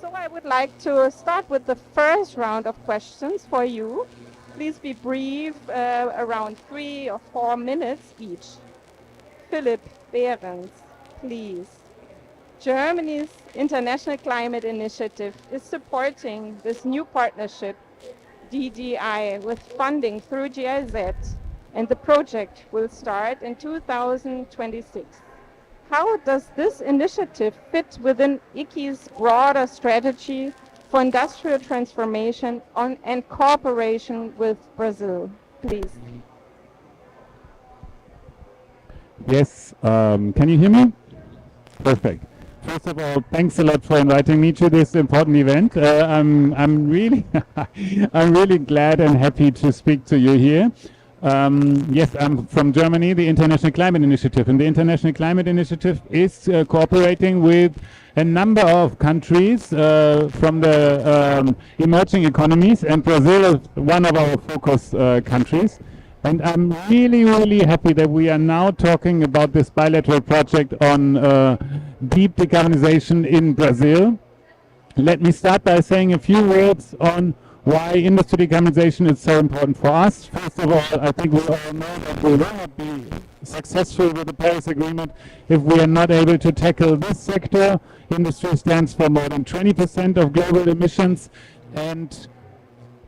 So I would like to start with the first round of questions for you. Please be brief, around 3 or 4 minutes each. Philipp Behrens, please. Germany's International Climate Initiative is supporting this new partnership, DDI, with funding through GIZ, and the project will start in 2026. How does this initiative fit within IKI's broader strategy for industrial transformation and cooperation with Brazil, please? Yes, can you hear me? Perfect. First of all, thanks a lot for inviting me to this important event. I'm really, I'm really glad and happy to speak to you here. Yes, I'm from Germany, the International Climate Initiative, and the International Climate Initiative is cooperating with a number of countries from the emerging economies, and Brazil is one of our focus countries. And I'm really, really happy that we are now talking about this bilateral project on deep decarbonization in Brazil. Let me start by saying a few words on why industry decarbonization is so important for us. First of all, I think we all know that we will not be successful with the Paris Agreement if we are not able to tackle this sector. Industry stands for more than 20% of global emissions, and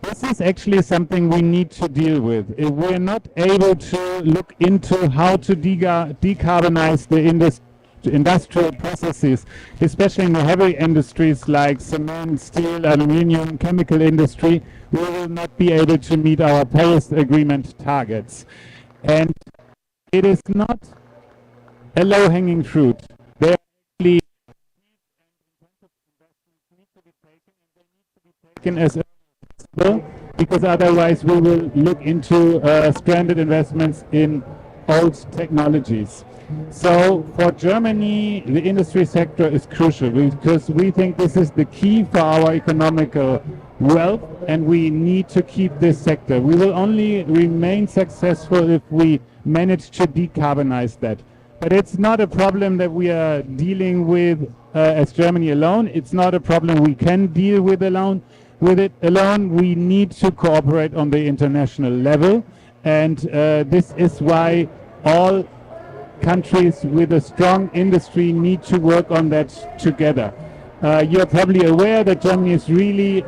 this is actually something we need to deal with. If we're not able to look into how to decarbonize the industrial processes, especially in the heavy industries like cement, steel, aluminium, chemical industry, we will not be able to meet our Paris Agreement targets. And it is not a low-hanging fruit. There are actually need to be taken, and they need to be taken as because otherwise we will look into stranded investments in old technologies. So for Germany, the industry sector is crucial because we think this is the key for our economical wealth, and we need to keep this sector. We will only remain successful if we manage to decarbonize that. But it's not a problem that we are dealing with as Germany alone. It's not a problem we can deal with alone. With it alone, we need to cooperate on the international level, and this is why all countries with a strong industry need to work on that together. You're probably aware that Germany is really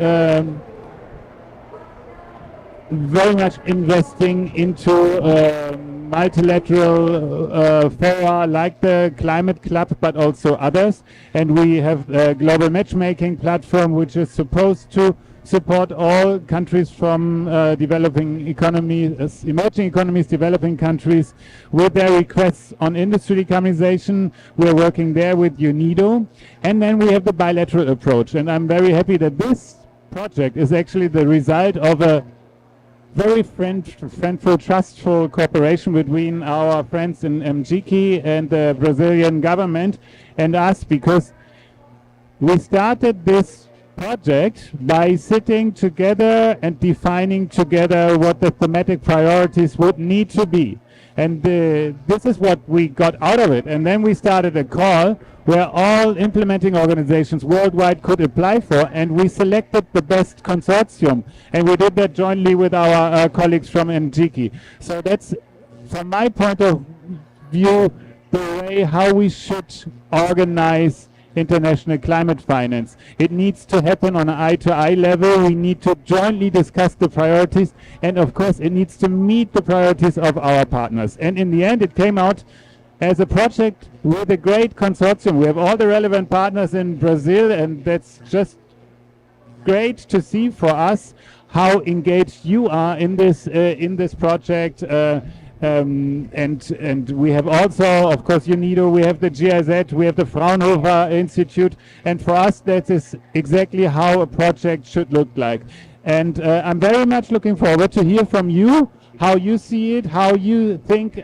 very much investing into multilateral fora like the Climate Club, but also others. And we have a global matchmaking platform which is supposed to support all countries from developing economies, emerging economies, developing countries with their requests on industry decarbonization. We're working there with UNIDO. And then we have the bilateral approach. And I'm very happy that this project is actually the result of a very friendful, trustful cooperation between our friends in MGIKI and the Brazilian government and us, because we started this project by sitting together and defining together what the thematic priorities would need to be. And this is what we got out of it. And then we started a call where all implementing organizations worldwide could apply for, and we selected the best consortium. And we did that jointly with our colleagues from MGIKI. So that's, from my point of view, the way how we should organize international climate finance. It needs to happen on an eye-to-eye level. We need to jointly discuss the priorities, and of course it needs to meet the priorities of our partners. And in the end it came out as a project with a great consortium. We have all the relevant partners in Brazil, and that's just great to see for us how engaged you are in this project. And we have also, of course, UNIDO, we have the GIZ, we have the Fraunhofer Institute, and for us that is exactly how a project should look like. And I'm very much looking forward to hear from you how you see it, how you think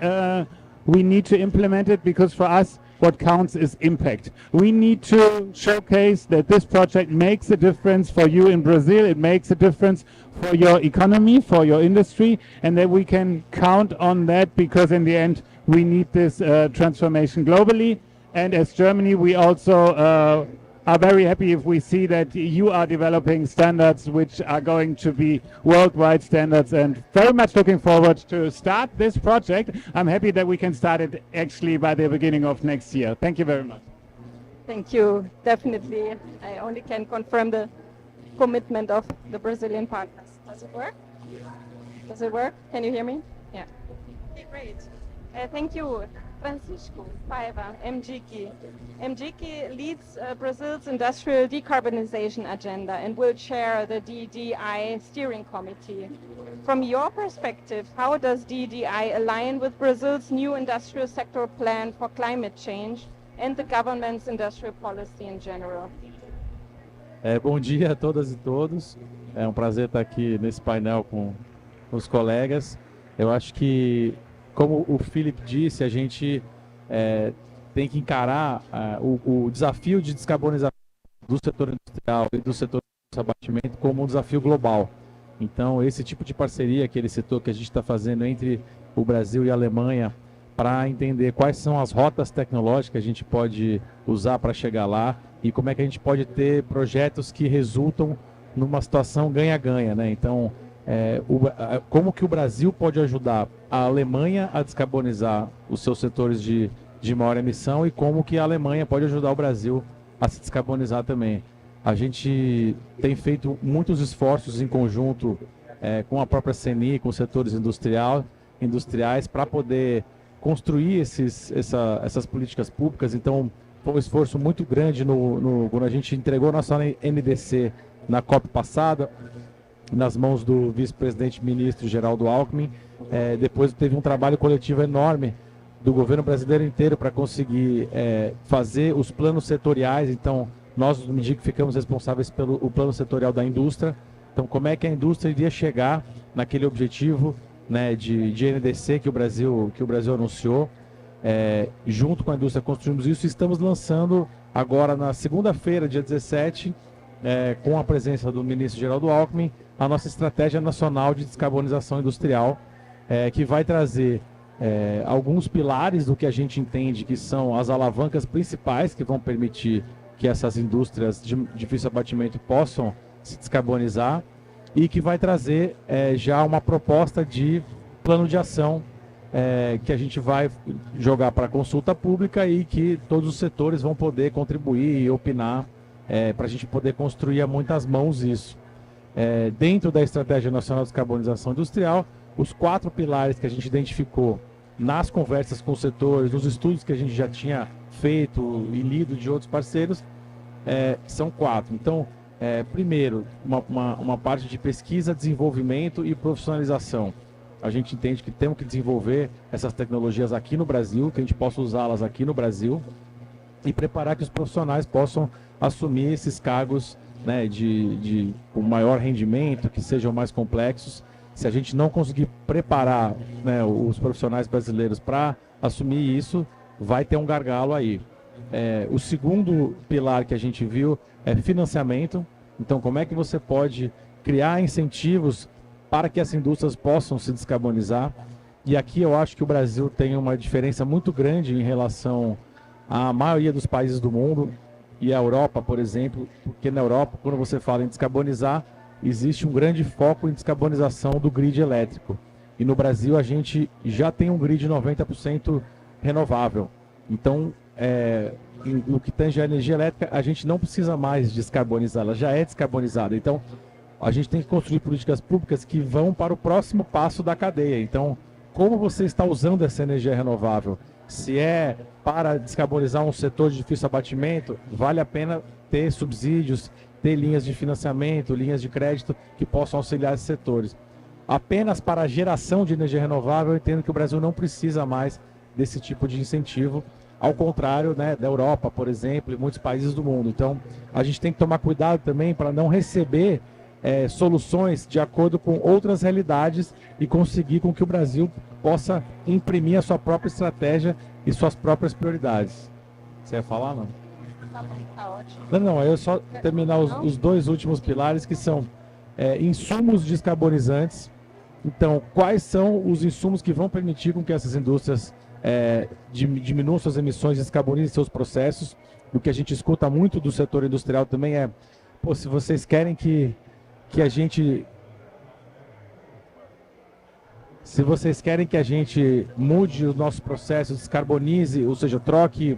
we need to implement it, because for us what counts is impact. We need to showcase that this project makes a difference for you in Brazil, it makes a difference for your economy, for your industry, and that we can count on that, because in the end we need this transformation globally. And as Germany, we also are very happy if we see that you are developing standards which are going to be worldwide standards, and very much looking forward to start this project. I'm happy that we can start it actually by the beginning of next year. Thank you very much. Thank you. Definitely. I only can confirm the commitment of the Brazilian partners. Does it work? Does it work? Can you hear me? Yeah. Okay, great. Thank you, Francisco Paiva, MGIC. MGIC leads Brazil's industrial decarbonization agenda and will chair the DDI steering committee. From your perspective, how does DDI align with Brazil's new industrial sector plan for climate change and the government's industrial policy in general? Bom dia a todas e todos. É um prazer estar aqui nesse painel com os colegas. Eu acho que, como o Philip disse, a gente tem que encarar o desafio de descarbonização do setor industrial e do setor de abatimento como um desafio global. Então, esse tipo de parceria que ele citou, que a gente está fazendo entre o Brasil e a Alemanha, para entender quais são as rotas tecnológicas que a gente pode usar para chegar lá e como é que a gente pode ter projetos que resultam numa situação ganha-ganha, né? Então, como que o Brasil pode ajudar a Alemanha a descarbonizar os seus setores de maior emissão e como que a Alemanha pode ajudar o Brasil a se descarbonizar também. A gente tem feito muitos esforços em conjunto com a própria CNI, com os setores industriais, para poder construir essas políticas públicas. Então, foi um esforço muito grande quando a gente entregou nossa NDC na COP passada, nas mãos do vice-presidente ministro Geraldo Alckmin. Depois teve um trabalho coletivo enorme do governo brasileiro inteiro para conseguir fazer os planos setoriais. Então, nós, no MGIC, ficamos responsáveis pelo plano setorial da indústria. Então, como é que a indústria iria chegar naquele objetivo, né, de NDC que o Brasil anunciou? Junto com a indústria construímos isso e estamos lançando agora na segunda-feira, dia 17, com a presença do ministro Geraldo Alckmin, a nossa estratégia nacional de descarbonização industrial, que vai trazer alguns pilares do que a gente entende que são as alavancas principais que vão permitir que essas indústrias de difícil abatimento possam se descarbonizar, e que vai trazer já uma proposta de plano de ação que a gente vai jogar para consulta pública e que todos os setores vão poder contribuir e opinar para a gente poder construir a muitas mãos isso. Dentro da Estratégia Nacional de Descarbonização Industrial, os 4 pilares que a gente identificou nas conversas com os setores, nos estudos que a gente já tinha feito e lido de outros parceiros, são 4. Então, primeiro, uma parte de pesquisa, desenvolvimento e profissionalização. A gente entende que temos que desenvolver essas tecnologias aqui no Brasil, que a gente possa usá-las aqui no Brasil e preparar que os profissionais possam assumir esses cargos, né, com maior rendimento, que sejam mais complexos. Se a gente não conseguir preparar, né, os profissionais brasileiros para assumir isso, vai ter um gargalo aí. O segundo pilar que a gente viu é financiamento. Então, como é que você pode criar incentivos para que essas indústrias possam se descarbonizar? E aqui eu acho que o Brasil tem uma diferença muito grande em relação à maioria dos países do mundo e a Europa, por exemplo, porque na Europa, quando você fala em descarbonizar, existe um grande foco em descarbonização do grid elétrico. E no Brasil a gente já tem um grid 90% renovável. Então, no que tange a energia elétrica, a gente não precisa mais descarbonizar, ela já é descarbonizada. Então, a gente tem que construir políticas públicas que vão para o próximo passo da cadeia. Então, como você está usando essa energia renovável? Se é para descarbonizar um setor de difícil abatimento, vale a pena ter subsídios, ter linhas de financiamento, linhas de crédito que possam auxiliar esses setores. Apenas para a geração de energia renovável, eu entendo que o Brasil não precisa mais desse tipo de incentivo, ao contrário, né, da Europa, por exemplo, e muitos países do mundo. Então, a gente tem que tomar cuidado também para não receber soluções de acordo com outras realidades e conseguir com que o Brasil possa imprimir a sua própria estratégia e suas próprias prioridades. Você ia falar, não? Tá ótimo. Não, eu só terminar os 2 últimos pilares, que são insumos descarbonizantes. Então, quais são os insumos que vão permitir com que essas indústrias diminuam suas emissões, descarbonizem seus processos. O que a gente escuta muito do setor industrial também é, pô, se vocês querem que a gente... Se vocês querem que a gente mude o nosso processo, descarbonize, ou seja, troque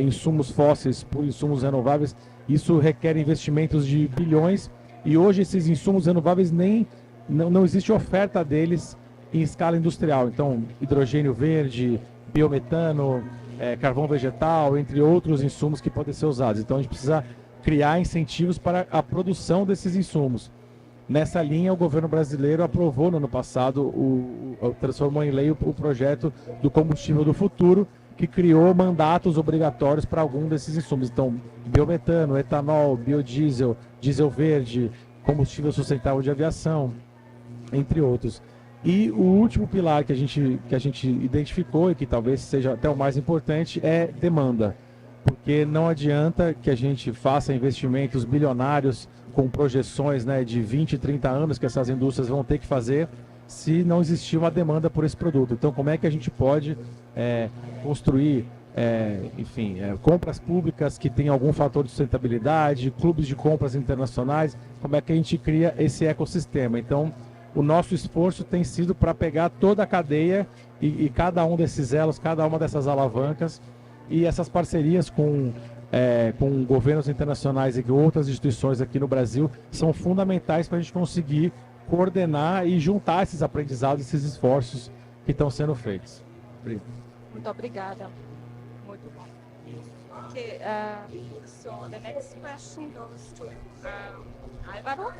insumos fósseis por insumos renováveis, isso requer investimentos de bilhões, e hoje esses insumos renováveis não existe oferta deles em escala industrial. Então, hidrogênio verde, biometano, carvão vegetal, entre outros insumos que podem ser usados. Então, a gente precisa criar incentivos para a produção desses insumos. Nessa linha, o governo brasileiro aprovou no ano passado, transformou em lei o projeto do combustível do futuro, que criou mandatos obrigatórios para algum desses insumos. Então, biometano, etanol, biodiesel, diesel verde, combustível sustentável de aviação, entre outros. E o último pilar que a gente identificou, e que talvez seja até o mais importante, é demanda. Porque não adianta que a gente faça investimentos bilionários com projeções, né, de 20, 30 anos que essas indústrias vão ter que fazer se não existir uma demanda por esse produto. Então, como é que a gente pode construir, compras públicas que tenham algum fator de sustentabilidade, clubes de compras internacionais, como é que a gente cria esse ecossistema? Então, o nosso esforço tem sido para pegar toda a cadeia e cada um desses elos, cada uma dessas alavancas, e essas parcerias com governos internacionais e com outras instituições aqui no Brasil são fundamentais para a gente conseguir coordenar e juntar esses aprendizados, esses esforços que estão sendo feitos. Muito obrigada. Muito bom. Okay, so the next question goes to Álvaro.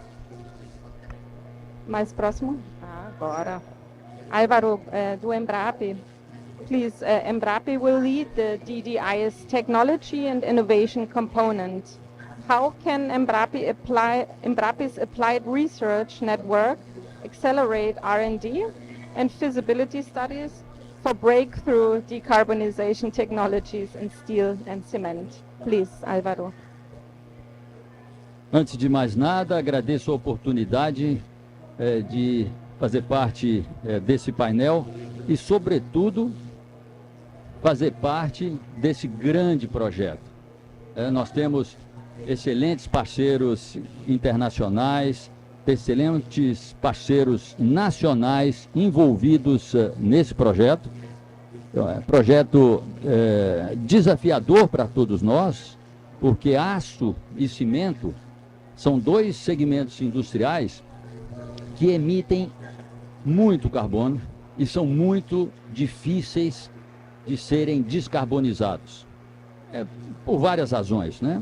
Mais próximo? Agora. Álvaro, do Embrapa. Please, Embrapa will lead the DDI's technology and innovation component. How can Embrapa's applied research network accelerate R&D and feasibility studies for breakthrough decarbonization technologies in steel and cement? Please, Álvaro. Antes de mais nada, agradeço a oportunidade de fazer parte desse painel e, sobretudo, fazer parte desse grande projeto. Nós temos excelentes parceiros internacionais, excelentes parceiros nacionais envolvidos nesse projeto. Projeto desafiador para todos nós, porque aço e cimento são dois segmentos industriais que emitem muito carbono e são muito difíceis de serem descarbonizados, por várias razões, né?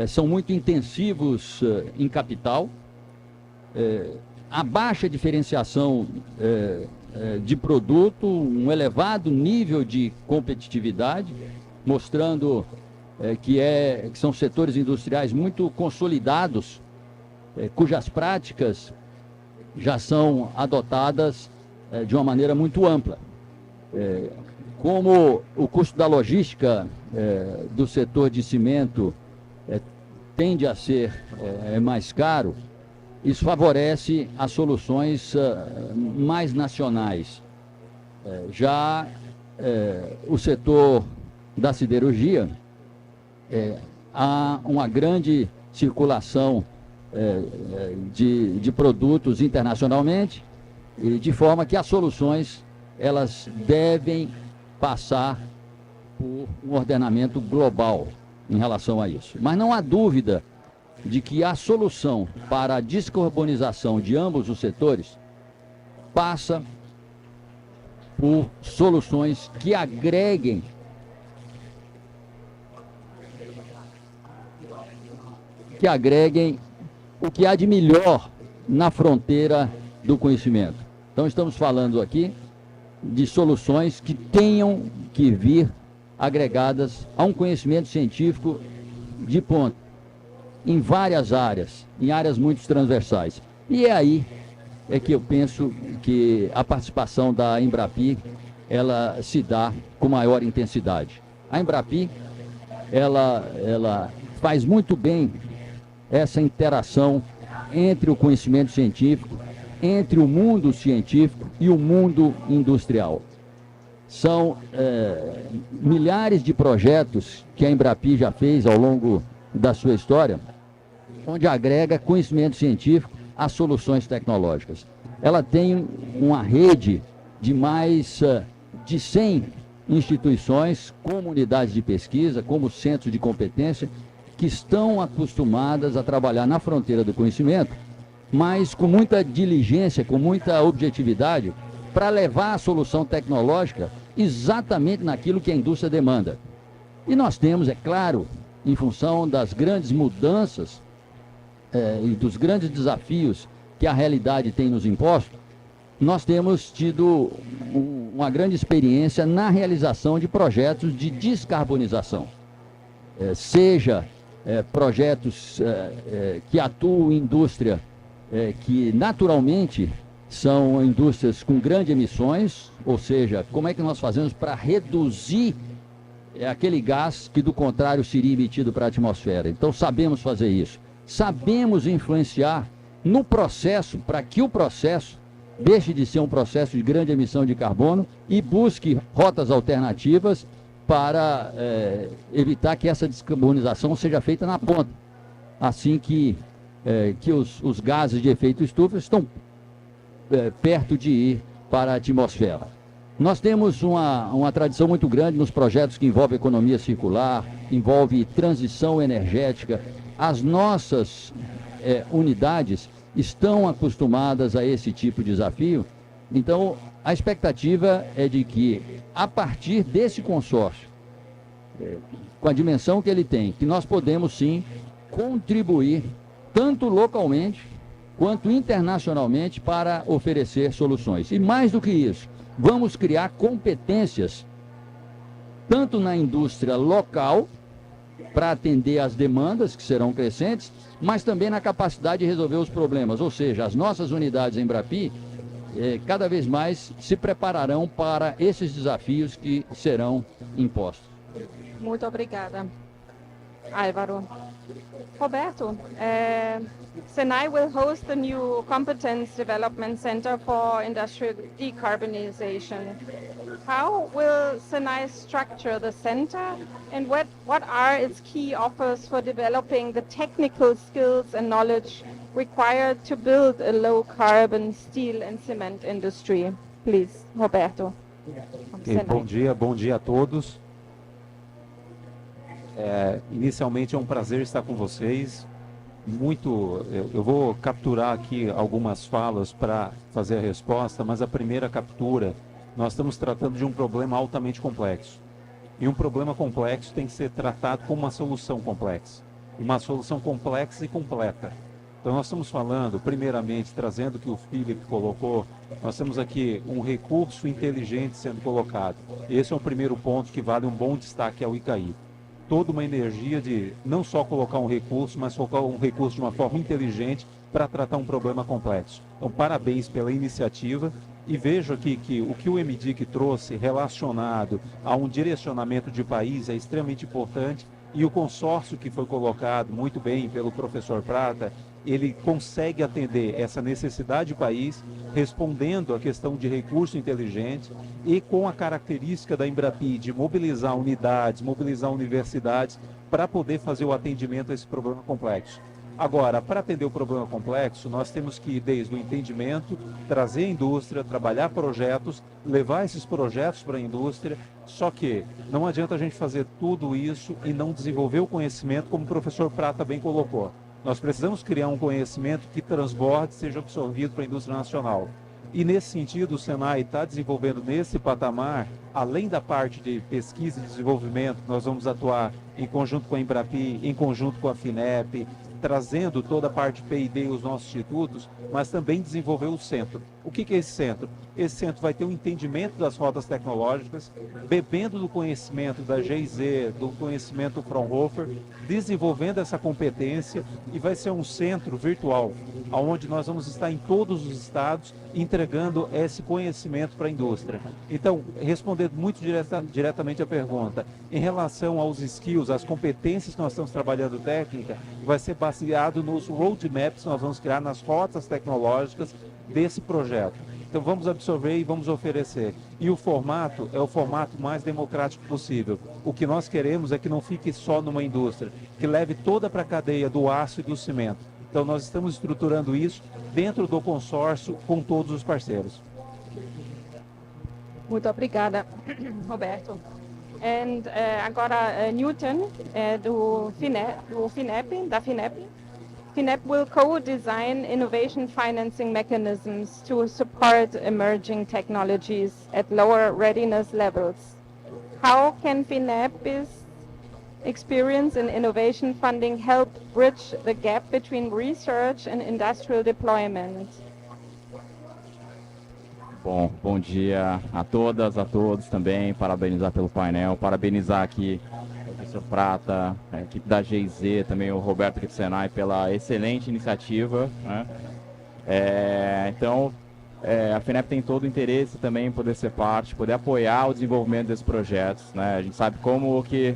São muito intensivos em capital, a baixa diferenciação de produto, um elevado nível de competitividade, mostrando que são setores industriais muito consolidados, cujas práticas já são adotadas de uma maneira muito ampla. Como o custo da logística do setor de cimento tende a ser mais caro, isso favorece as soluções mais nacionais. Já o setor da siderurgia, há uma grande circulação de produtos internacionalmente, e de forma que as soluções elas devem passar por um ordenamento global em relação a isso. Mas não há dúvida de que a solução para a descarbonização de ambos os setores passa por soluções que agreguem o que há de melhor na fronteira do conhecimento. Então, estamos falando aqui de soluções que tenham que vir agregadas a um conhecimento científico de ponta, em várias áreas, em áreas muito transversais. E é aí que eu penso que a participação da Embrapi, ela se dá com maior intensidade. A Embrapi, ela faz muito bem essa interação entre o conhecimento científico, entre o mundo científico e o mundo industrial. São milhares de projetos que a Embrapi já fez ao longo da sua história, onde agrega conhecimento científico a soluções tecnológicas. Ela tem uma rede de mais de 100 instituições, como unidades de pesquisa, como centros de competência, que estão acostumadas a trabalhar na fronteira do conhecimento, mas com muita diligência, com muita objetividade, para levar a solução tecnológica exatamente naquilo que a indústria demanda. E nós temos, é claro, em função das grandes mudanças e dos grandes desafios que a realidade tem nos imposto, nós temos tido uma grande experiência na realização de projetos de descarbonização. Seja projetos que atuam em indústria que naturalmente são indústrias com grandes emissões, ou seja, como é que nós fazemos para reduzir aquele gás que do contrário seria emitido para a atmosfera. Então sabemos fazer isso. Sabemos influenciar no processo, para que o processo deixe de ser um processo de grande emissão de carbono e busque rotas alternativas para evitar que essa descarbonização seja feita na ponta. Assim que os gases de efeito estufa estão perto de ir para a atmosfera. Nós temos uma tradição muito grande nos projetos que envolvem economia circular, envolve transição energética. As nossas unidades estão acostumadas a esse tipo de desafio. Então, a expectativa é de que, a partir desse consórcio, com a dimensão que ele tem, que nós podemos sim contribuir, tanto localmente quanto internacionalmente, para oferecer soluções. E mais do que isso, vamos criar competências, tanto na indústria local, para atender às demandas que serão crescentes, mas também na capacidade de resolver os problemas. Ou seja, as nossas unidades Embrapi cada vez mais se prepararão para esses desafios que serão impostos. Muito obrigada, Álvaro. Roberto, Senai will host the new Competence Development Center for Industrial Decarbonization. How will Senai structure the center, and what are its key offers for developing the technical skills and knowledge required to build a low-carbon steel and cement industry? Please, Roberto. Okay, bom dia a todos. Inicialmente é um prazer estar com vocês. Eu vou capturar aqui algumas falas para fazer a resposta, mas a primeira captura, nós estamos tratando de um problema altamente complexo. E um problema complexo tem que ser tratado como uma solução complexa e completa. Então nós estamos falando, primeiramente, trazendo o que o Philip colocou, nós temos aqui um recurso inteligente sendo colocado. Esse é o primeiro ponto que vale um bom destaque ao ICAI. Toda uma energia de não só colocar um recurso, mas colocar um recurso de uma forma inteligente para tratar um problema complexo. Então, parabéns pela iniciativa e vejo aqui que o que o MDIC trouxe relacionado a um direcionamento de país é extremamente importante e o consórcio que foi colocado muito bem pelo professor Prata, ele consegue atender essa necessidade de país, respondendo à questão de recurso inteligente e com a característica da Embrapi de mobilizar unidades, mobilizar universidades para poder fazer o atendimento a esse problema complexo. Agora, para atender o problema complexo, nós temos que ir desde o entendimento, trazer a indústria, trabalhar projetos, levar esses projetos para a indústria, só que não adianta a gente fazer tudo isso e não desenvolver o conhecimento, como o professor Prata bem colocou. Nós precisamos criar um conhecimento que transborde, seja absorvido para a indústria nacional. E nesse sentido, o Senai está desenvolvendo nesse patamar, além da parte de pesquisa e desenvolvimento, nós vamos atuar em conjunto com a Embrapi, em conjunto com a FINEP, trazendo toda a parte P&D e os nossos institutos, mas também desenvolver o centro. O que é esse centro? Esse centro vai ter um entendimento das rotas tecnológicas, bebendo do conhecimento da GIZ, do conhecimento Fraunhofer, desenvolvendo essa competência e vai ser um centro virtual, onde nós vamos estar em todos os estados entregando esse conhecimento para a indústria. Então, respondendo muito diretamente a pergunta, em relação aos skills, às competências que nós estamos trabalhando técnica, vai ser baseado nos roadmaps que nós vamos criar nas rotas tecnológicas desse projeto. Então vamos absorver e vamos oferecer. E o formato é o formato mais democrático possível. O que nós queremos é que não fique só numa indústria, que leve toda para a cadeia do aço e do cimento. Então nós estamos estruturando isso dentro do consórcio com todos os parceiros. Muito obrigada, Roberto. And agora Newton, do FINEP, da FINEP. FINEP will co-design innovation financing mechanisms to support emerging technologies at lower readiness levels. How can FINEP's experience in innovation funding help bridge the gap between research and industrial deployment? Bom dia a todas, a todos também, parabenizar pelo painel, parabenizar aqui o professor Prata, a equipe da GIZ, também o Roberto aqui do Senai pela excelente iniciativa, né? A FINEP tem todo o interesse também em poder ser parte, poder apoiar o desenvolvimento desses projetos, né? A gente sabe como que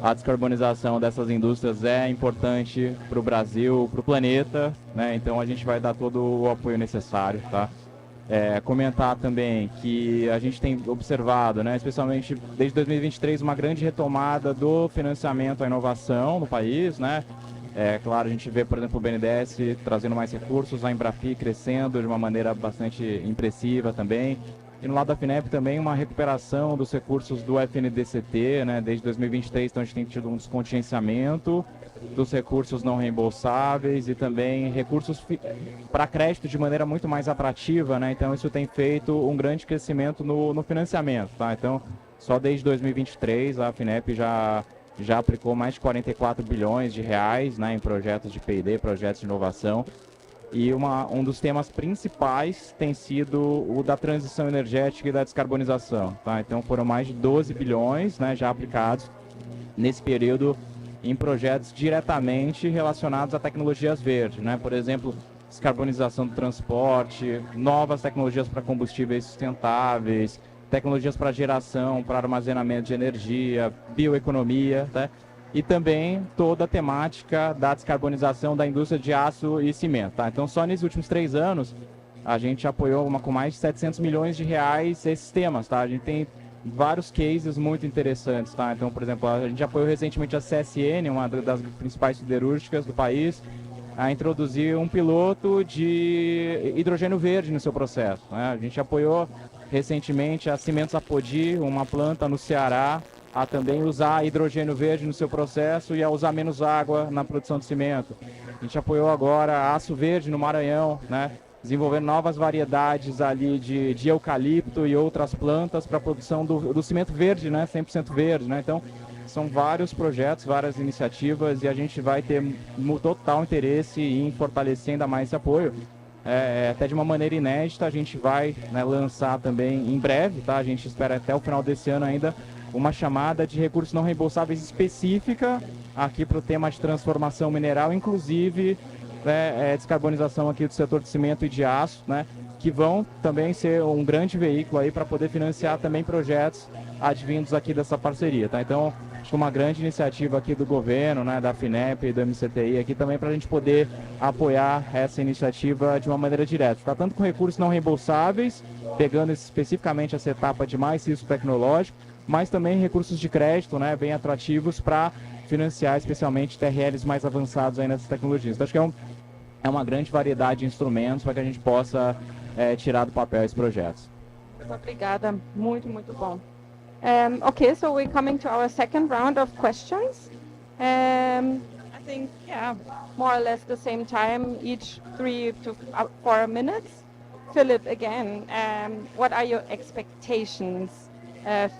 a descarbonização dessas indústrias é importante para o Brasil, para o planeta, né? Então a gente vai dar todo o apoio necessário, tá? Comentar também que a gente tem observado, né, especialmente desde 2023, uma grande retomada do financiamento à inovação no país, né? Claro, a gente vê, por exemplo, o BNDES trazendo mais recursos, a Embrafi crescendo de uma maneira bastante impressiva também. E no lado da FINEP também uma recuperação dos recursos do FNDCT, né? Desde 2023, então a gente tem tido um descontingenciamento dos recursos não reembolsáveis e também recursos para crédito de maneira muito mais atrativa, né? Então isso tem feito um grande crescimento no financiamento, tá? Então, só desde 2023 a FINEP já aplicou mais de 44 bilhões de reais, né, em projetos de P&D, projetos de inovação. E um dos temas principais tem sido o da transição energética e da descarbonização, tá? Então foram mais de 12 bilhões, né, já aplicados nesse período em projetos diretamente relacionados a tecnologias verdes, né? Por exemplo, descarbonização do transporte, novas tecnologias para combustíveis sustentáveis, tecnologias para geração, para armazenamento de energia, bioeconomia, tá? E também toda a temática da descarbonização da indústria de aço e cimento, tá? Então, só nesses últimos 3 anos, a gente apoiou com mais de 700 milhões de reais esses temas, tá? A gente tem vários cases muito interessantes, tá? Então, por exemplo, a gente apoiou recentemente a CSN, uma das principais siderúrgicas do país, a introduzir um piloto de hidrogênio verde no seu processo, né? A gente apoiou recentemente a Cimentos Apodi, uma planta no Ceará, a também usar hidrogênio verde no seu processo e a usar menos água na produção de cimento. A gente apoiou agora Aço Verde no Maranhão, né? Desenvolvendo novas variedades ali de eucalipto e outras plantas para a produção do cimento verde, né? 100% verde, né? Então, são vários projetos, várias iniciativas e a gente vai ter total interesse em fortalecer ainda mais esse apoio. Até de uma maneira inédita, a gente vai, né, lançar também em breve, tá? A gente espera até o final desse ano ainda uma chamada de recursos não reembolsáveis específica aqui para o tema de transformação mineral, inclusive descarbonização aqui do setor de cimento e de aço, né, que vão também ser um grande veículo aí para poder financiar também projetos advindos aqui dessa parceria, tá? Então, acho que uma grande iniciativa aqui do governo, né, da FINEP e do MCTI aqui também para a gente poder apoiar essa iniciativa de uma maneira direta, tá? Tanto com recursos não reembolsáveis, pegando especificamente essa etapa de mais risco tecnológico, mas também recursos de crédito, né, bem atrativos para financiar especialmente TRLs mais avançados aí nessas tecnologias. Então, acho que é uma grande variedade de instrumentos para que a gente possa tirar do papel esses projetos. Muito obrigada, muito bom. Okay, so we're coming to our second round of questions. I think, more or less the same time, each 3 to 4 minutes. Philip, again, what are your expectations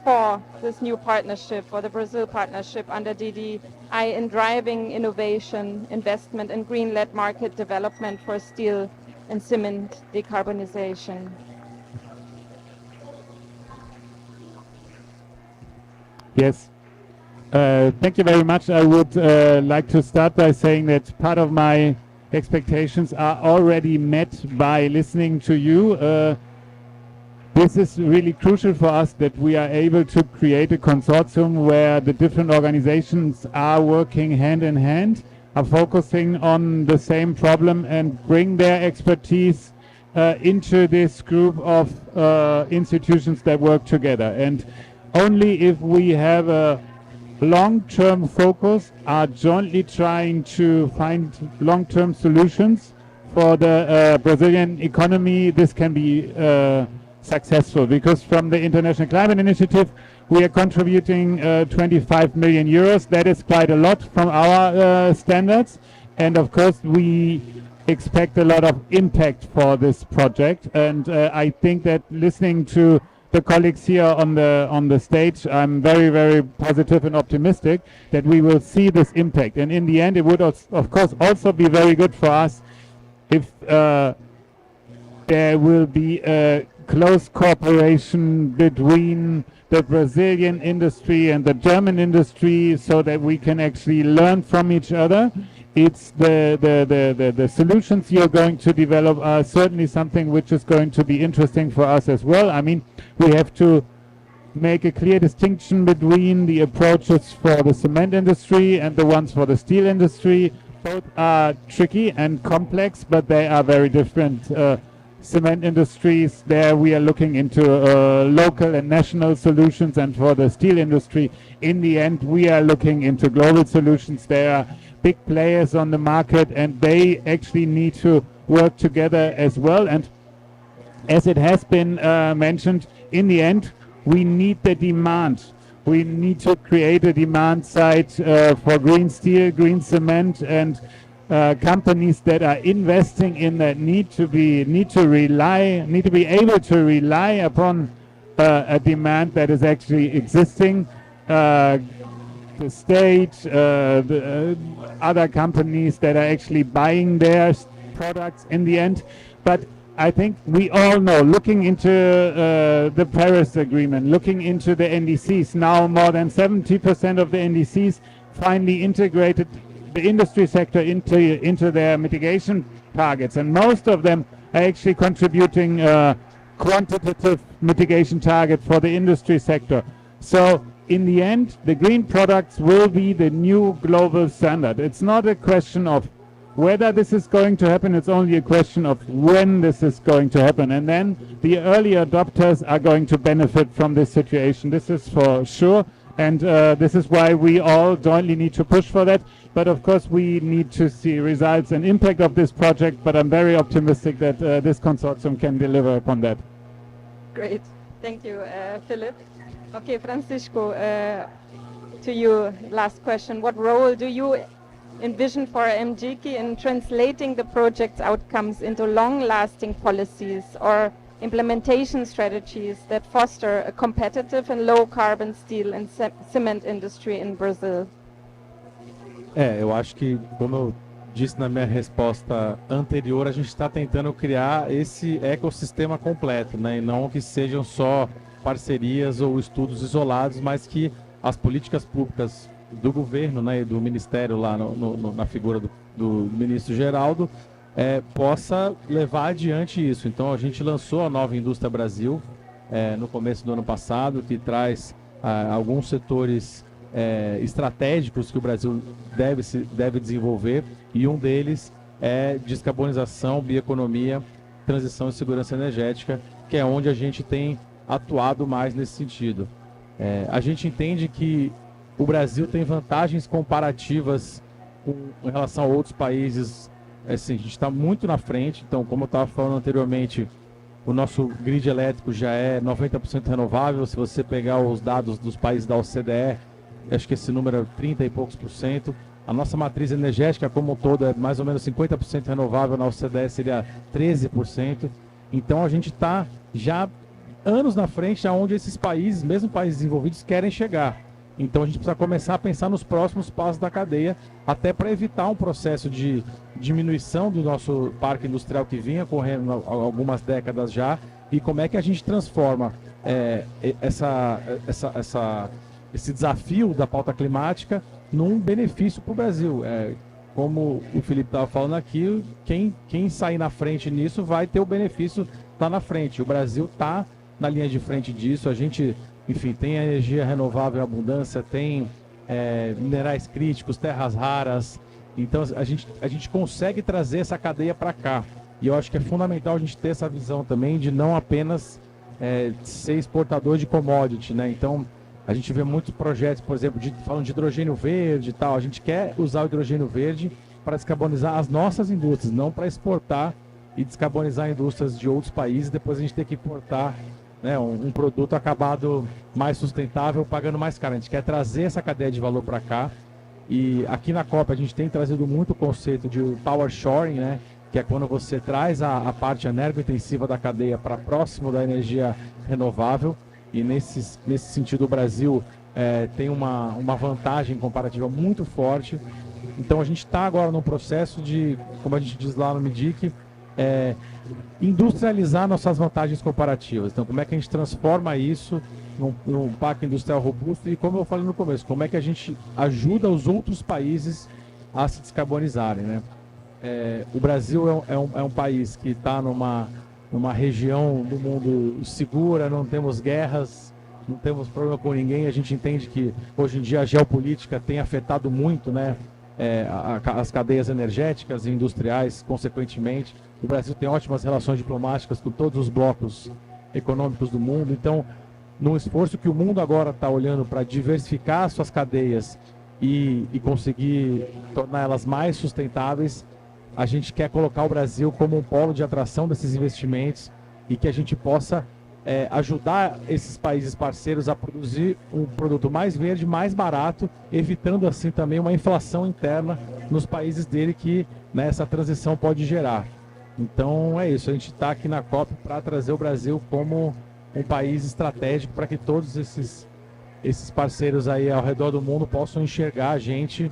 for this new partnership, for the Brazil partnership under DDI in driving innovation, investment and green-led market development for steel and cement decarbonization? Yes. Thank you very much. I would like to start by saying that part of my expectations are already met by listening to you. This is really crucial for us that we are able to create a consortium where the different organizations are working hand in hand, are focusing on the same problem and bring their expertise into this group of institutions that work together. And only if we have a long-term focus, are jointly trying to find long-term solutions for the Brazilian economy, this can be successful. Because from the International Climate Initiative, we are contributing 25 million euros. That is quite a lot from our standards. And of course, we expect a lot of impact for this project. And I think that listening to the colleagues here on the stage, I'm very, very positive and optimistic that we will see this impact. And in the end, it would of course also be very good for us if there will be a close cooperation between the Brazilian industry and the German industry, so that we can actually learn from each other. It's the solutions you're going to develop are certainly something which is going to be interesting for us as well. I mean, we have to make a clear distinction between the approaches for the cement industry and the ones for the steel industry. Both are tricky and complex, but they are very different. Cement industries, there we are looking into local and national solutions, and for the steel industry, in the end, we are looking into global solutions. There are big players on the market, and they actually need to work together as well. And as it has been mentioned, in the end, we need the demand. We need to create a demand side for green steel, green cement, and companies that are investing in that need to be able to rely upon a demand that is actually existing. The state, the other companies that are actually buying their products in the end. But I think we all know, looking into the Paris Agreement, looking into the NDCs, now more than 70% of the NDCs finally integrated the industry sector into their mitigation targets, and most of them are actually contributing quantitative mitigation target for the industry sector. So in the end, the green products will be the new global standard. It's not a question of whether this is going to happen, it's only a question of when this is going to happen. And then the early adopters are going to benefit from this situation. This is for sure. And this is why we all jointly need to push for that. But of course, we need to see results and impact of this project. But I'm very optimistic that this consortium can deliver upon that. Great. Thank you, Philip. Okay, Francisco, to you, last question. What role do you envision for MGICI in translating the project's outcomes into long-lasting policies or implementation strategies that foster a competitive and low-carbon steel and cement industry in Brazil? Eu acho que, como eu disse na minha resposta anterior, a gente está tentando criar esse ecossistema completo, né? E não que sejam só parcerias ou estudos isolados, mas que as políticas públicas do governo, né, e do ministério lá na figura do ministro Geraldo, possa levar adiante isso. Então a gente lançou a Nova Indústria Brasil no começo do ano passado, que traz alguns setores estratégicos que o Brasil deve desenvolver, e um deles é descarbonização, bioeconomia, transição e segurança energética, que é onde a gente tem atuado mais nesse sentido. A gente entende que o Brasil tem vantagens comparativas em relação a outros países. Assim, a gente está muito na frente. Então, como eu estava falando anteriormente, o nosso grid elétrico já é 90% renovável. Se você pegar os dados dos países da OCDE, acho que esse número é 30 e poucos %. A nossa matriz energética como um todo é mais ou menos 50% renovável, na OCDE seria 13%. Então a gente está já anos na frente aonde esses países, mesmo países desenvolvidos, querem chegar. Então a gente precisa começar a pensar nos próximos passos da cadeia, até para evitar um processo de diminuição do nosso parque industrial que vinha correndo há algumas décadas já, e como é que a gente transforma esse desafio da pauta climática num benefício para o Brasil. Como o Felipe estava falando aqui, quem sair na frente nisso vai ter o benefício lá na frente. O Brasil está na linha de frente disso. A gente, enfim, tem a energia renovável em abundância, tem minerais críticos, terras raras. Então a gente consegue trazer essa cadeia para cá. E eu acho que é fundamental a gente ter essa visão também de não apenas ser exportador de commodity, né? Então, a gente vê muitos projetos, por exemplo, falando de hidrogênio verde e tal. A gente quer usar o hidrogênio verde para descarbonizar as nossas indústrias, não para exportar e descarbonizar indústrias de outros países. Depois a gente tem que importar, né, um produto acabado mais sustentável, pagando mais caro. A gente quer trazer essa cadeia de valor para cá. E aqui na COP a gente tem trazido muito o conceito de power shoring, né? Que é quando você traz a parte energointensiva da cadeia para próximo da energia renovável. E nesse sentido o Brasil tem uma vantagem comparativa muito forte. Então a gente está agora num processo de, como a gente diz lá no MIDIC, industrializar nossas vantagens comparativas. Então como é que a gente transforma isso num parque industrial robusto e, como eu falei no começo, como é que a gente ajuda os outros países a se descarbonizarem, né? O Brasil é um país que está numa região do mundo segura, não temos guerras, não temos problema com ninguém. A gente entende que hoje em dia a geopolítica tem afetado muito, né, as cadeias energéticas e industriais, consequentemente. O Brasil tem ótimas relações diplomáticas com todos os blocos econômicos do mundo. Então, num esforço que o mundo agora está olhando para diversificar suas cadeias e conseguir torná-las mais sustentáveis, a gente quer colocar o Brasil como um polo de atração desses investimentos e que a gente possa ajudar esses países parceiros a produzir um produto mais verde, mais barato, evitando assim também uma inflação interna nos países dele que, né, essa transição pode gerar. Então é isso, a gente está aqui na COP para trazer o Brasil como um país estratégico para que todos esses parceiros aí ao redor do mundo possam enxergar a gente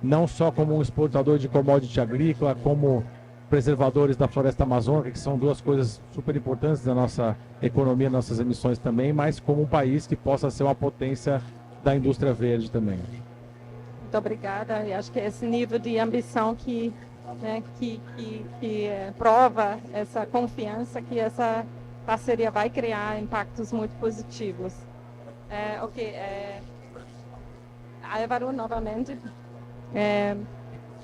não só como um exportador de commodity agrícola, como preservadores da floresta amazônica, que são duas coisas super importantes da nossa economia, nossas emissões também, mas como um país que possa ser uma potência da indústria verde também. Muito obrigada. Eu acho que esse nível de ambição que prova essa confiança que essa parceria vai criar impactos muito positivos. Álvaro, novamente.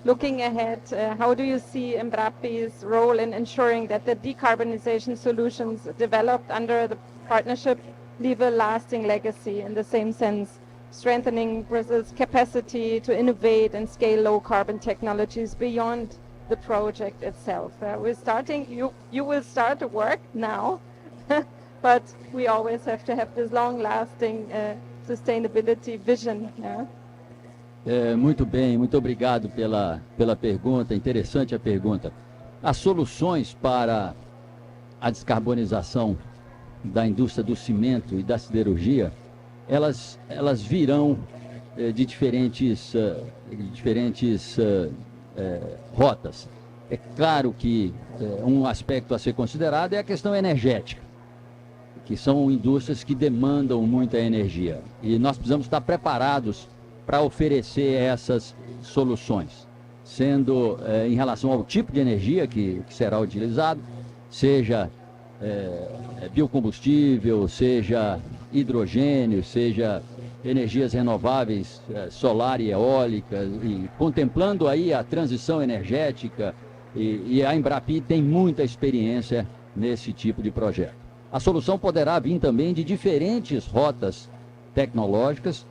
Looking ahead, how do you see Embrapi's role in ensuring that the decarbonization solutions developed under the partnership leave a lasting legacy in the same sense, strengthening Brazil's capacity to innovate and scale low-carbon technologies beyond the project itself? You will start to work now, but we always have to have this long-lasting sustainability vision. Yeah? Muito bem, muito obrigado pela pergunta, interessante a pergunta. As soluções para a descarbonização da indústria do cimento e da siderurgia, elas virão de diferentes rotas. É claro que um aspecto a ser considerado é a questão energética, que são indústrias que demandam muita energia. E nós precisamos estar preparados para oferecer essas soluções, sendo em relação ao tipo de energia que será utilizado, seja biocombustível, seja hidrogênio, seja energias renováveis, solar e eólica, e contemplando aí a transição energética, e a Embrapi tem muita experiência nesse tipo de projeto. A solução poderá vir também de diferentes rotas tecnológicas,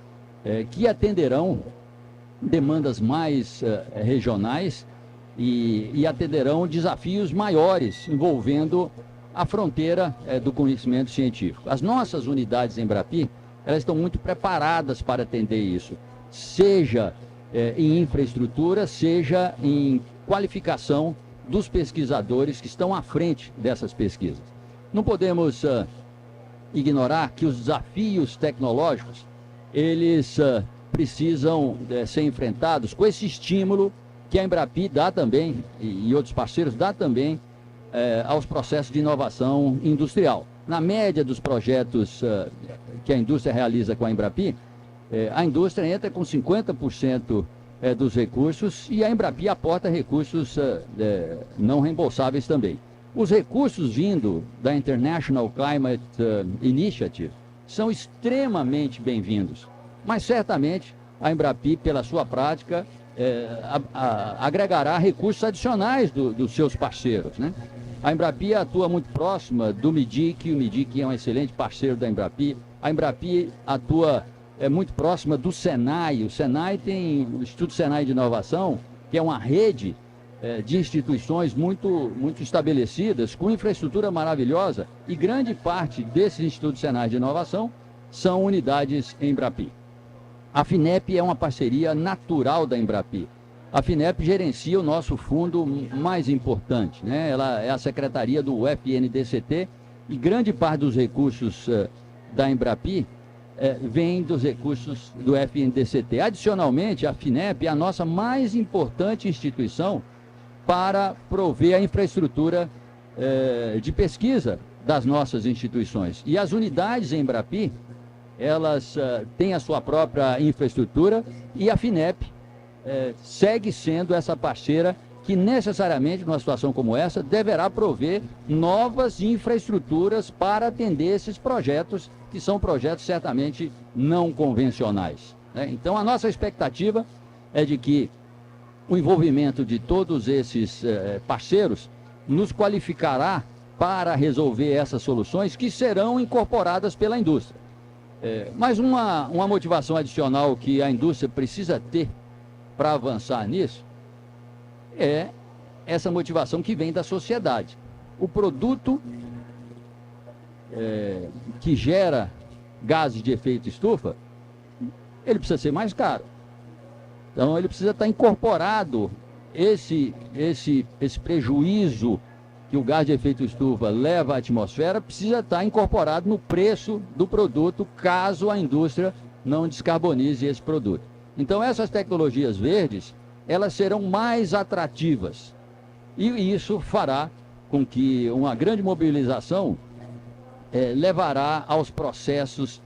que atenderão demandas mais regionais e atenderão desafios maiores envolvendo a fronteira do conhecimento científico. As nossas unidades Embrapi, elas estão muito preparadas para atender isso, seja em infraestrutura, seja em qualificação dos pesquisadores que estão à frente dessas pesquisas. Não podemos ignorar que os desafios tecnológicos eles precisam ser enfrentados com esse estímulo que a Embrapi dá também, e outros parceiros dá também, aos processos de inovação industrial. Na média dos projetos que a indústria realiza com a Embrapi, a indústria entra com 50% dos recursos e a Embrapi aporta recursos não reembolsáveis também. Os recursos vindo da International Climate Initiative são extremamente bem-vindos, mas certamente a Embrapi, pela sua prática, agregará recursos adicionais dos seus parceiros, né? A Embrapi atua muito próxima do MIDIC, o MIDIC é um excelente parceiro da Embrapi. A Embrapi atua muito próxima do Senai. O Senai tem o Instituto Senai de Inovação, que é uma rede de instituições muito estabelecidas, com infraestrutura maravilhosa, e grande parte desses institutos Senai de Inovação são unidades Embrapi. A FINEP é uma parceria natural da Embrapi. A FINEP gerencia o nosso fundo mais importante, né? Ela é a secretaria do FNDCT e grande parte dos recursos da Embrapi vem dos recursos do FNDCT. Adicionalmente, a FINEP é a nossa mais importante instituição para prover a infraestrutura de pesquisa das nossas instituições. E as unidades Embrapi, elas têm a sua própria infraestrutura, e a FINEP segue sendo essa parceira que necessariamente, numa situação como essa, deverá prover novas infraestruturas para atender esses projetos, que são projetos certamente não convencionais, né? Então, a nossa expectativa é de que o envolvimento de todos esses parceiros nos qualificará para resolver essas soluções que serão incorporadas pela indústria. Mas uma motivação adicional que a indústria precisa ter para avançar nisso é essa motivação que vem da sociedade. O produto que gera gases de efeito estufa, ele precisa ser mais caro. Então, ele precisa estar incorporado esse prejuízo que o gás de efeito estufa leva à atmosfera, precisa estar incorporado no preço do produto, caso a indústria não descarbonize esse produto. Então, essas tecnologias verdes, elas serão mais atrativas. E isso fará com que uma grande mobilização levará aos processos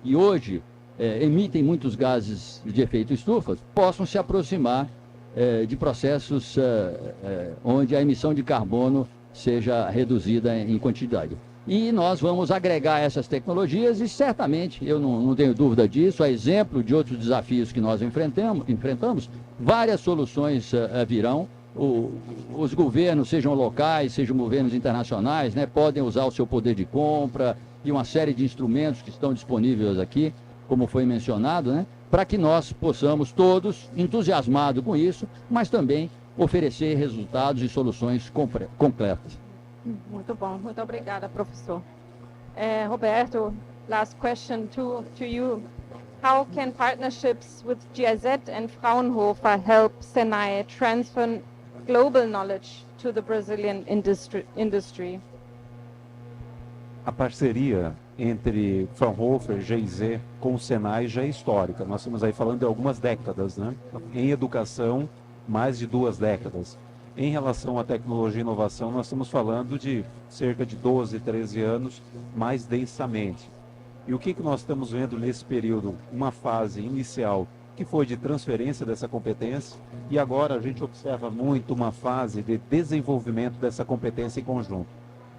que hoje emitem muitos gases de efeito estufa, possam se aproximar de processos onde a emissão de carbono seja reduzida em quantidade. E nós vamos agregar essas tecnologias e certamente, eu não tenho dúvida disso, a exemplo de outros desafios que nós enfrentamos, várias soluções virão. Os governos, sejam locais, sejam governos internacionais, né, podem usar o seu poder de compra e uma série de instrumentos que estão disponíveis aqui, como foi mencionado, né, para que nós possamos todos, entusiasmados com isso, mas também oferecer resultados e soluções completas. Muito bom, muito obrigada, professor. Roberto, last question to you. How can partnerships with GIZ and Fraunhofer help Senai transfer global knowledge to the Brazilian industry? A parceria entre Fraunhofer e GIZ com o Senai já é histórica. Nós estamos aí falando de algumas décadas, né? Em educação, mais de 2 décadas. Em relação à tecnologia e inovação, nós estamos falando de cerca de 12, 13 anos, mais densamente. E o que nós estamos vendo nesse período? Uma fase inicial que foi de transferência dessa competência, e agora a gente observa muito uma fase de desenvolvimento dessa competência em conjunto.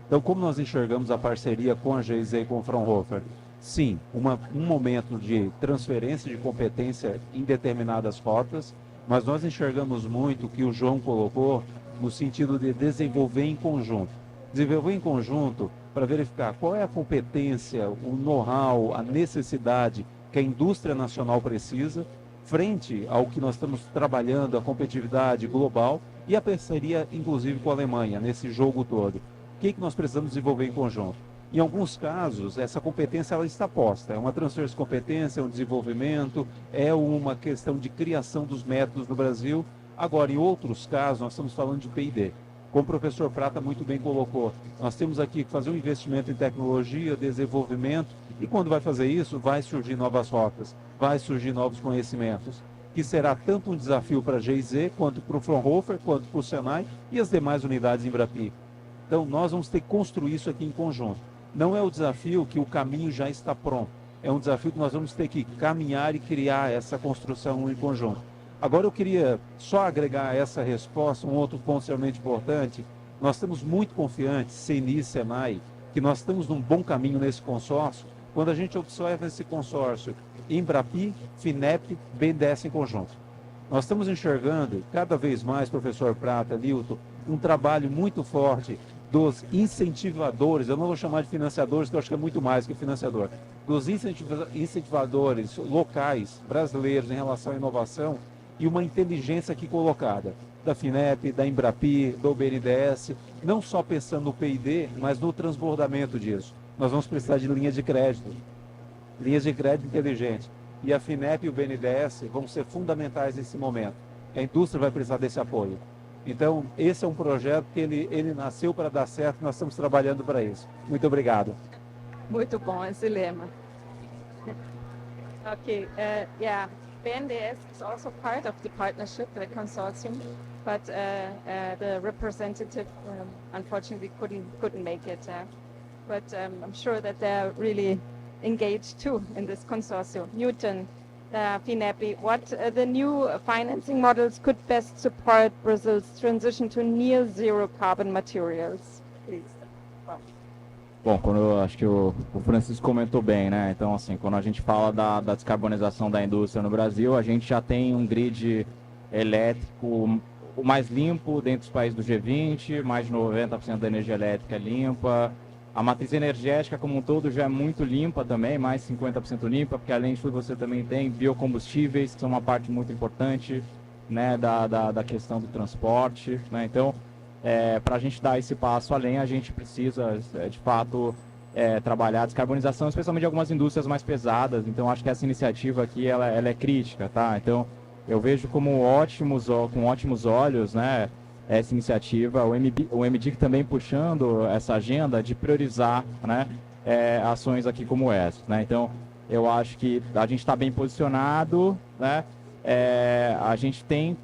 Então, como nós enxergamos a parceria com a GIZ e com o Fraunhofer? Sim, um momento de transferência de competência em determinadas rotas, mas nós enxergamos muito o que o João colocou no sentido de desenvolver em conjunto. Desenvolver em conjunto para verificar qual é a competência, o know-how, a necessidade que a indústria nacional precisa, frente ao que nós estamos trabalhando, a competitividade global e a parceria, inclusive, com a Alemanha, nesse jogo todo. O que nós precisamos desenvolver em conjunto? Em alguns casos, essa competência ela está posta. É uma transferência de competência, é um desenvolvimento, é uma questão de criação dos métodos no Brasil. Agora, em outros casos, nós estamos falando de P&D. Como o professor Prata muito bem colocou, nós temos aqui que fazer um investimento em tecnologia, desenvolvimento, e quando vai fazer isso, vai surgir novas rotas, vai surgir novos conhecimentos, que será tanto um desafio para a GIZ, quanto para o Fraunhofer, quanto para o Senai e as demais unidades Embrapi. Então, nós vamos ter que construir isso aqui em conjunto. Não é o desafio que o caminho já está pronto. É um desafio que nós vamos ter que caminhar e criar essa construção em conjunto. Agora, eu queria só agregar a essa resposta um outro ponto extremamente importante. Nós estamos muito confiantes, CNI e Senai, que nós estamos num bom caminho nesse consórcio. Quando a gente observa esse consórcio, Embrapi, FINEP, BNDES em conjunto. Nós estamos enxergando cada vez mais, professor Prata, Lilton, um trabalho muito forte dos incentivadores, eu não vou chamar de financiadores, que eu acho que é muito mais que financiador, dos incentivadores locais brasileiros em relação à inovação e uma inteligência aqui colocada, da FINEP, da Embrapi, do BNDES, não só pensando no P&D, mas no transbordamento disso. Nós vamos precisar de linhas de crédito inteligente. E a FINEP e o BNDES vão ser fundamentais nesse momento. A indústria vai precisar desse apoio. Então, esse é um projeto que ele nasceu para dar certo, nós estamos trabalhando para isso. Muito obrigado. Muito bom esse lema. Okay, yeah, BNDES is also part of the partnership, the consortium, but the representative unfortunately couldn't make it. But I'm sure that they're really engaged too in this consortium. Newton, FINEP, what the new financing models could best support Brazil's transition to near zero carbon materials? Please. Bom, acho que o Francisco comentou bem, né? Então, assim, quando a gente fala da descarbonização da indústria no Brasil, a gente já tem um grid elétrico o mais limpo dentro dos países do G20, mais de 90% da energia elétrica é limpa. A matriz energética como um todo já é muito limpa também, mais 50% limpa, porque além de tudo você também tem biocombustíveis, que são uma parte muito importante, né, da questão do transporte, né? Então, para a gente dar esse passo além, a gente precisa, de fato, trabalhar a descarbonização, especialmente de algumas indústrias mais pesadas. Então, acho que essa iniciativa aqui, ela é crítica, tá? Então, eu vejo com ótimos olhos, né, essa iniciativa, o MDIC também puxando essa agenda de priorizar, né, ações aqui como essa, né? Então, eu acho que a gente está bem posicionado, né? A gente tem,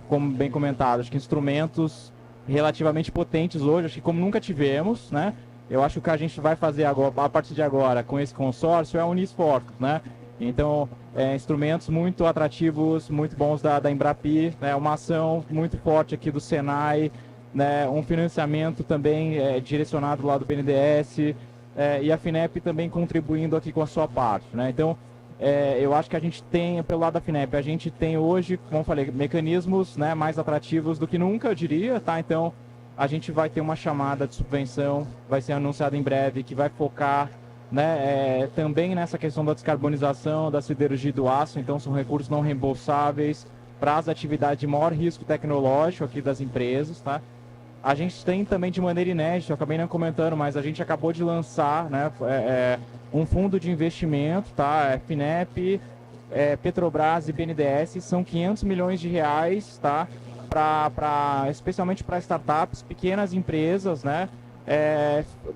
como bem comentado, acho que instrumentos relativamente potentes hoje, acho que como nunca tivemos, né? Eu acho que o que a gente vai fazer agora, a partir de agora com esse consórcio é unir esforços, né? Então, instrumentos muito atrativos, muito bons da Embrapi, né? Uma ação muito forte aqui do Senai, né? Um financiamento também direcionado lá do BNDES, e a FINEP também contribuindo aqui com a sua parte, né? Então, eu acho que a gente tem, pelo lado da FINEP, a gente tem hoje, como eu falei, mecanismos, né, mais atrativos do que nunca, eu diria, tá? Então, a gente vai ter uma chamada de subvenção, vai ser anunciada em breve, que vai focar, né, também nessa questão da descarbonização da siderurgia e do aço. Então são recursos não reembolsáveis para as atividades de maior risco tecnológico aqui das empresas, tá? A gente tem também de maneira inédita, eu acabei não comentando, mas a gente acabou de lançar, né, um fundo de investimento, tá? FINEP, Petrobras e BNDES, são 500 milhões de reais, tá? Especialmente para startups, pequenas empresas, né?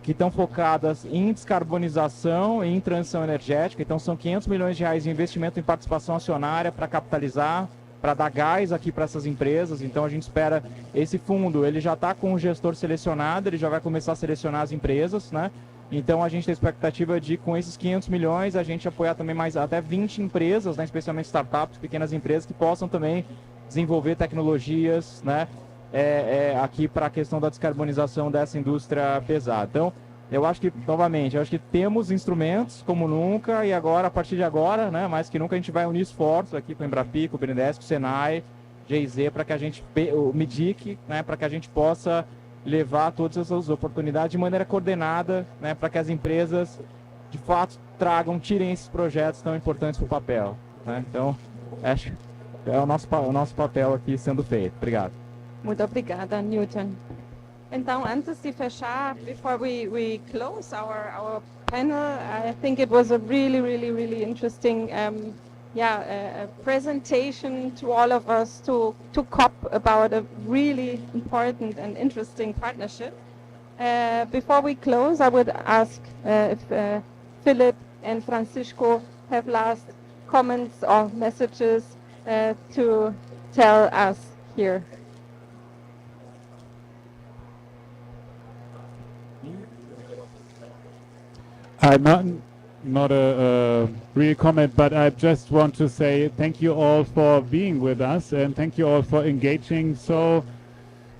Que estão focadas em descarbonização e em transição energética. Então são 500 milhões de reais de investimento em participação acionária para capitalizar, para dar gás aqui para essas empresas. Então a gente espera esse fundo, ele já está com o gestor selecionado, ele já vai começar a selecionar as empresas, né? Então a gente tem a expectativa de, com esses 500 milhões, a gente apoiar também mais até 20 empresas, né? Especialmente startups, pequenas empresas que possam também desenvolver tecnologias, né? Aqui para a questão da descarbonização dessa indústria pesada. Então, eu acho que, novamente, eu acho que temos instrumentos como nunca, e agora, a partir de agora, né, mais que nunca, a gente vai unir esforços aqui com o Embrapi, com o BNDES, com o Senai, GIZ, para que a gente, o MDIC, né, para que a gente possa levar todas essas oportunidades de maneira coordenada, né, para que as empresas, de fato, tirem esses projetos tão importantes para o papel, né? Então, acho que é o nosso papel aqui sendo feito. Obrigado. Muito obrigada, Newton. Então, antes de fechar, before we close our panel, I think it was a really interesting presentation to all of us to COP about a really important and interesting partnership. Before we close, I would ask if Philip and Francisco have last comments or messages to tell us here. Not a real comment, but I just want to say thank you all for being with us, and thank you all for engaging so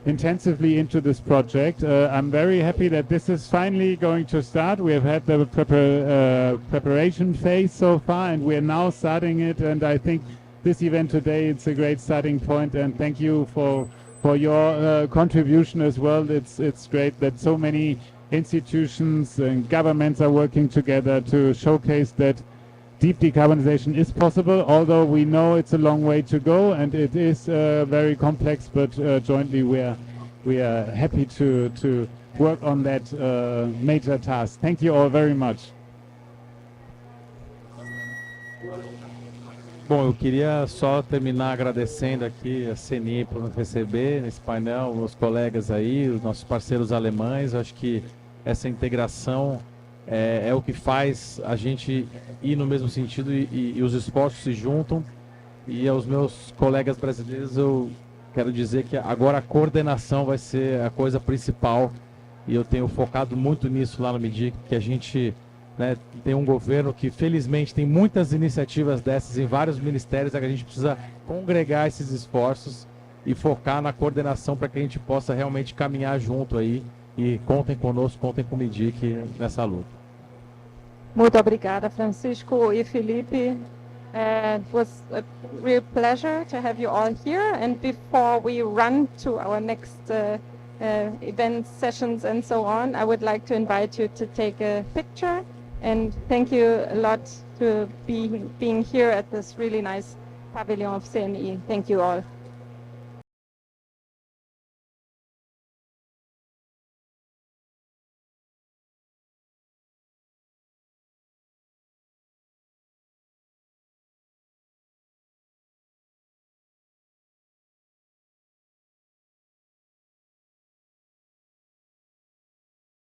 intensively into this project. I'm very happy that this is finally going to start. We have had the preparation phase so far, and we're now starting it, and I think this event today. It's a great starting point, and thank you for your contribution as well. It's great that so many institutions and governments are working together to showcase that deep decarbonization is possible, although we know it's a long way to go and it is very complex, but jointly we are happy to work on that major task. Thank you all very much. Bom, eu queria só terminar agradecendo aqui a CNI por nos receber nesse painel, os colegas aí, os nossos parceiros alemães. Eu acho que essa integração é o que faz a gente ir no mesmo sentido e os esforços se juntam. E aos meus colegas brasileiros eu quero dizer que agora a coordenação vai ser a coisa principal e eu tenho focado muito nisso lá no MIDIC, que a gente tem um governo que felizmente tem muitas iniciativas dessas em vários ministérios, que a gente precisa congregar esses esforços e focar na coordenação para que a gente possa realmente caminhar junto aí. E contem conosco, contem com o MIDIC nessa luta. Muito obrigada, Francisco e Felipe. It was a real pleasure to have you all here. And before we run to our next event sessions and so on, I would like to invite you to take a picture. And thank you a lot to being here at this really nice pavilion of CNI. Thank you all.